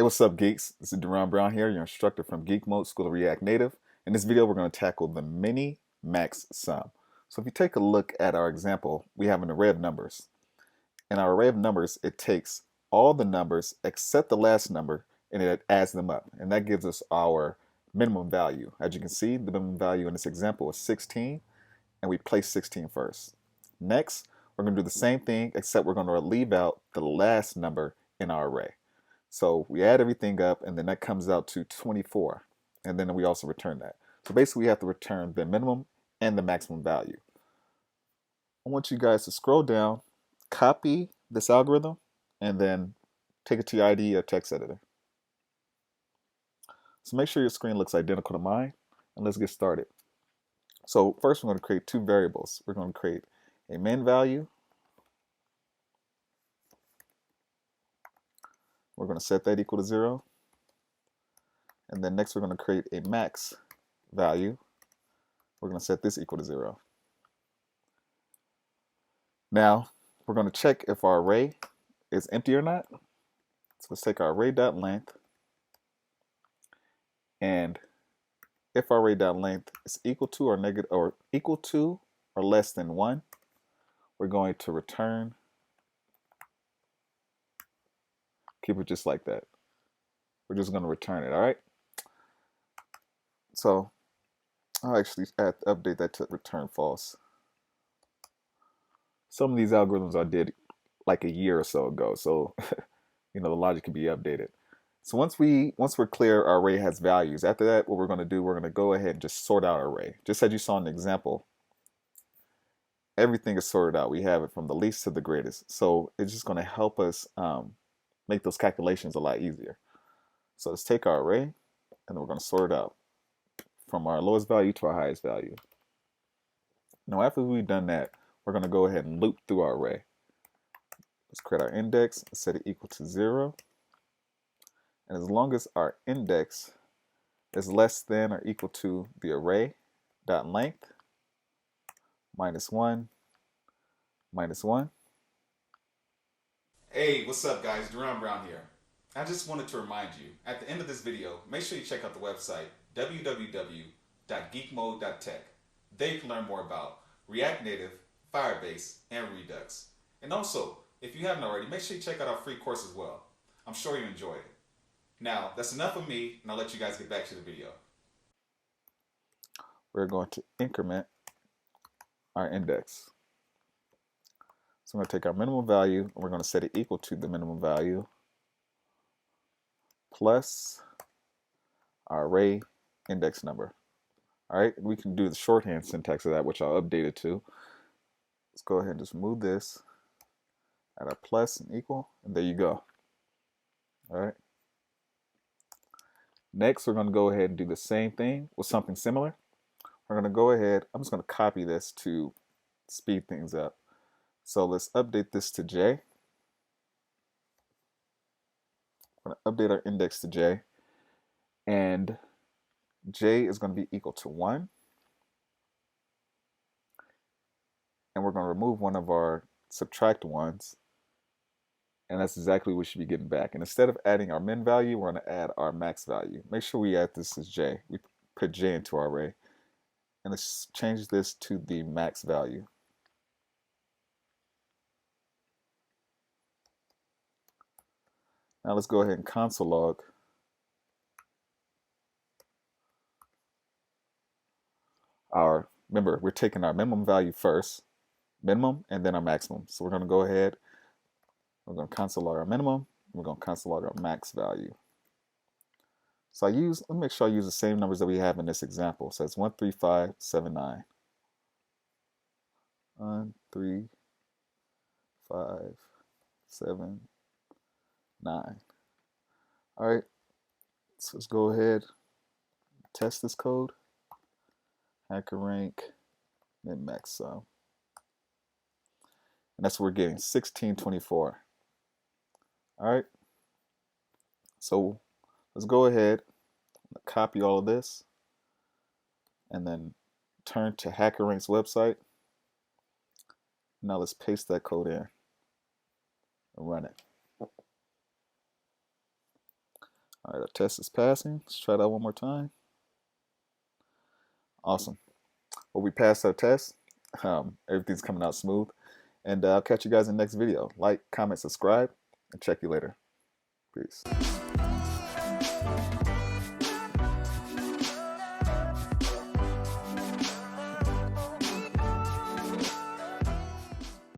Hey, what's up, geeks? This is Darron Brown here, your instructor from GeekMODE School of React Native. In this video, we're going to tackle the mini max sum. So if you take a look at our example, we have an array of numbers. In our array of numbers, it takes all the numbers except the last number and it adds them up. And that gives us our minimum value. As you can see, the minimum value in this example is 16, and we place 16 first. Next, we're going to do the same thing, except we're going to leave out the last number in our array. So we add everything up, and then that comes out to 24. And then we also return that. So basically, we have to return the minimum and the maximum value. I want you guys to scroll down, copy this algorithm, and then take it to your IDE or text editor. So make sure your screen looks identical to mine, and let's get started. So first, we're going to create two variables. We're going to create a min value. We're going to set that equal to 0. And then next we're going to create a max value. We're going to set this equal to 0. Now we're going to check if our array is empty or not. So let's take our array.length, and if our array.length is equal to or negative or equal to or less than 1, we're going to return. Keep it just like that. We're just going to return it, all right? So I'll actually update that to return false. Some of these algorithms I did like a year or so ago, so the logic can be updated. So once we're clear our array has values, after that what we're going to do, we're going to go ahead and just sort out our array. Just as you saw in the example, everything is sorted out. We have it from the least to the greatest. So it's just going to help us make those calculations a lot easier. So let's take our array, and then we're going to sort it out from our lowest value to our highest value. Now after we've done that, we're going to go ahead and loop through our array. Let's create our index and set it equal to 0. And as long as our index is less than or equal to the array.length minus 1 minus 1. Hey, what's up guys? Darron Brown here. I just wanted to remind you, at the end of this video, make sure you check out the website www.geekmode.tech. There you can learn more about React Native, Firebase, and Redux. And also, if you haven't already, make sure you check out our free course as well. I'm sure you enjoy it. Now, that's enough of me, and I'll let you guys get back to the video. We're going to increment our index. So I'm going to take our minimum value, and we're going to set it equal to the minimum value plus our array index number. All right, we can do the shorthand syntax of that, which I'll update it to. Let's go ahead and just move this, add our plus and equal, and there you go. All right. Next, we're going to go ahead and do the same thing with something similar. We're going to go ahead, I'm just going to copy this to speed things up. So let's update this to J. We're going to update our index to J, and J is going to be equal to 1. And we're going to remove one of our subtract ones, and that's exactly what we should be getting back. And instead of adding our min value, we're going to add our max value. Make sure we add this as J. We put J into our array. And let's change this to the max value. Now let's go ahead and console log remember, we're taking our minimum value first, minimum, and then our maximum. So we're going to go ahead, we're going to console log our minimum, we're going to console log our max value. So let me make sure I use the same numbers that we have in this example. So it's 13579. 13579. All right, so let's go ahead, test this code. Hacker rank min max sum. And that's what we're getting, 1624. All right, so let's go ahead, copy all of this, and then turn to HackerRank's website. Now let's paste that code in and run it. All right, our test is passing. Let's try that one more time. Awesome. Well, we passed our test. Everything's coming out smooth. And I'll catch you guys in the next video. Like, comment, subscribe, and check you later. Peace.